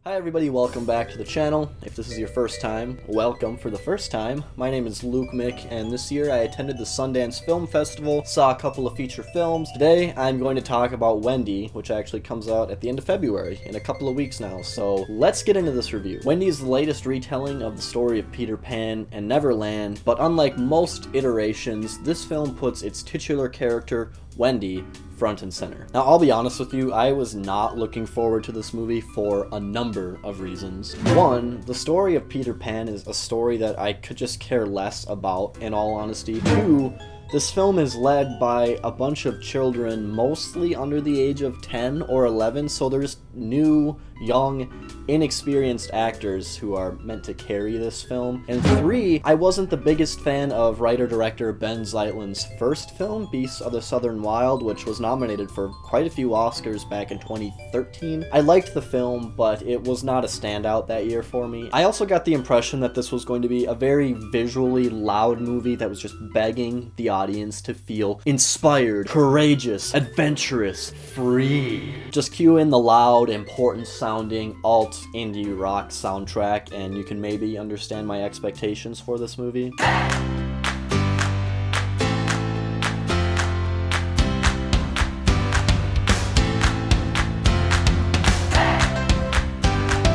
Hi everybody, welcome back to the channel. If this is your first time, welcome for the first time. My name is lukemick, and this year I attended the Sundance Film Festival, saw a couple of feature films. Today I'm going to talk about Wendy, which actually comes out at the end of February, in a couple of weeks now, so let's get into this review. Wendy is the latest retelling of the story of Peter Pan and Neverland, but unlike most iterations, this film puts its titular character, Wendy, front and center. Now, I'll be honest with you, I was not looking forward to this movie for a number of reasons. One, the story of Peter Pan is a story that I could just care less about, in all honesty. Two, this film is led by a bunch of children mostly under the age of 10 or 11, so there's new, young, inexperienced actors who are meant to carry this film. And three, I wasn't the biggest fan of writer-director Benh Zeitlin's first film, Beasts of the Southern Wild, which was nominated for quite a few Oscars back in 2013. I liked the film, but it was not a standout that year for me. I also got the impression that this was going to be a very visually loud movie that was just begging the audience to feel inspired, courageous, adventurous, free. Just cue in the loud, important sounding alt indie rock soundtrack and you can maybe understand my expectations for this movie.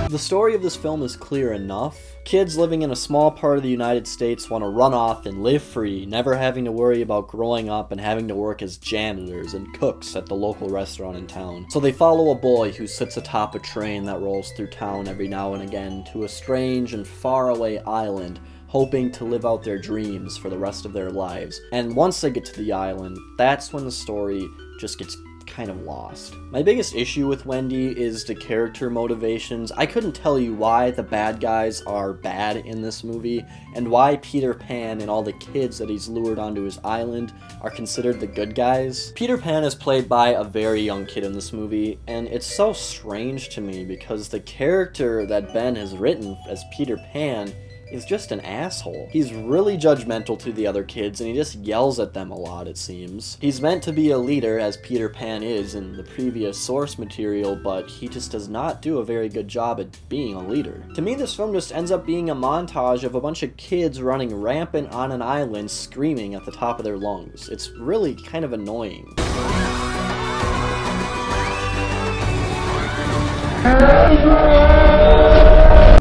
The story of this film is clear enough. Kids living in a small part of the United States want to run off and live free, never having to worry about growing up and having to work as janitors and cooks at the local restaurant in town. So they follow a boy who sits atop a train that rolls through town every now and again to a strange and faraway island, hoping to live out their dreams for the rest of their lives. And once they get to the island, that's when the story just gets kind of lost. My biggest issue with Wendy is the character motivations. I couldn't tell you why the bad guys are bad in this movie, and why Peter Pan and all the kids that he's lured onto his island are considered the good guys. Peter Pan is played by a very young kid in this movie, and it's so strange to me because the character that Ben has written as Peter Pan is just an asshole. He's really judgmental to the other kids and he just yells at them a lot, it seems. He's meant to be a leader, as Peter Pan is in the previous source material, but he just does not do a very good job at being a leader. To me, this film just ends up being a montage of a bunch of kids running rampant on an island screaming at the top of their lungs. It's really kind of annoying.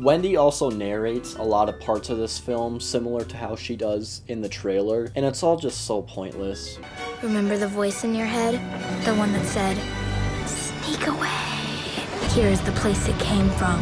Wendy also narrates a lot of parts of this film, similar to how she does in the trailer, and it's all just so pointless. Remember the voice in your head? The one that said, "Sneak away. Here's the place it came from."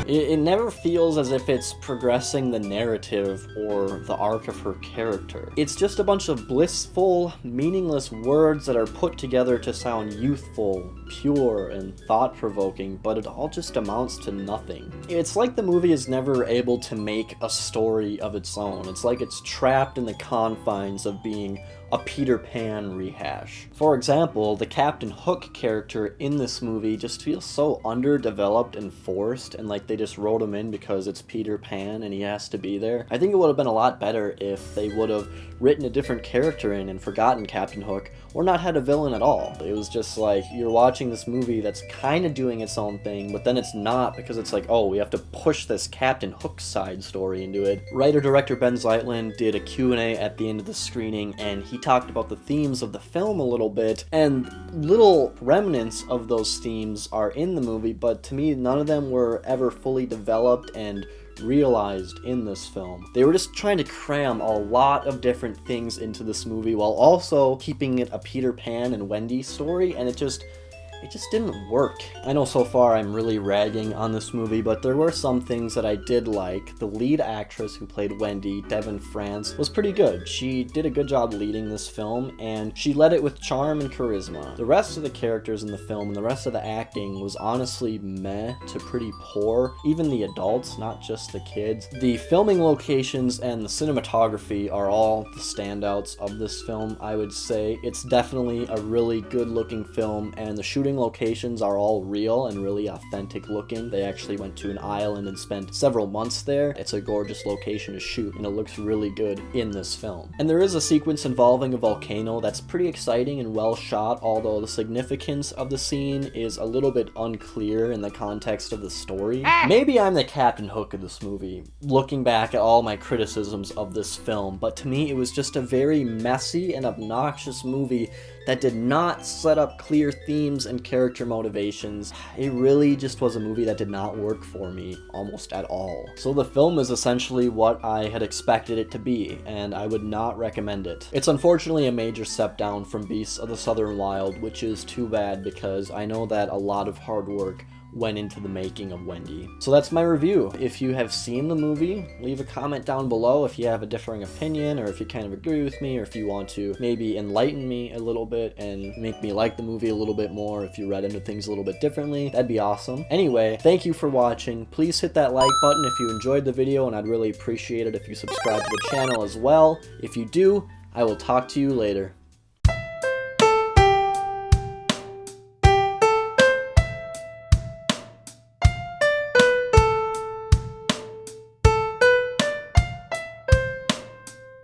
It never feels as if it's progressing the narrative or the arc of her character. It's just a bunch of blissful, meaningless words that are put together to sound youthful, pure, and thought-provoking, but it all just amounts to nothing. It's like the movie is never able to make a story of its own. It's like it's trapped in the confines of being a Peter Pan rehash. For example, the Captain Hook character in this movie just feels so underdeveloped and forced, and like they just wrote him in because it's Peter Pan and he has to be there. I think it would have been a lot better if they would have written a different character in and forgotten Captain Hook, or not had a villain at all. It was just like, you're watching this movie that's kind of doing its own thing, but then it's not, because it's like, oh, we have to push this Captain Hook side story into it. Writer-director Benh Zeitlin did a Q&A at the end of the screening, and he talked about the themes of the film a little bit, and little remnants of those themes are in the movie, but to me, none of them were ever fully developed and realized in this film. They were just trying to cram a lot of different things into this movie while also keeping it a Peter Pan and Wendy story, and it just didn't work. I know so far I'm really ragging on this movie, but there were some things that I did like. The lead actress who played Wendy, Devin France, was pretty good. She did a good job leading this film, and she led it with charm and charisma. The rest of the characters in the film and the rest of the acting was honestly meh to pretty poor. Even the adults, not just the kids. The filming locations and the cinematography are all the standouts of this film, I would say. It's definitely a really good looking film, and the shooting shooting locations are all real and really authentic looking. They actually went to an island and spent several months there. It's a gorgeous location to shoot, and it looks really good in this film. And there is a sequence involving a volcano that's pretty exciting and well shot, although the significance of the scene is a little bit unclear in the context of the story. Maybe I'm the Captain Hook of this movie, looking back at all my criticisms of this film, but to me it was just a very messy and obnoxious movie that did not set up clear themes and character motivations. It really just was a movie that did not work for me almost at all. So the film is essentially what I had expected it to be, and I would not recommend it. It's unfortunately a major step down from Beasts of the Southern Wild, which is too bad because I know that a lot of hard work went into the making of Wendy. So that's my review. If you have seen the movie, leave a comment down below if you have a differing opinion, or if you kind of agree with me, or if you want to maybe enlighten me a little bit and make me like the movie a little bit more, if you read into things a little bit differently. That'd be awesome. Anyway, thank you for watching. Please hit that like button if you enjoyed the video, and I'd really appreciate it if you subscribe to the channel as well. If you do, I will talk to you later.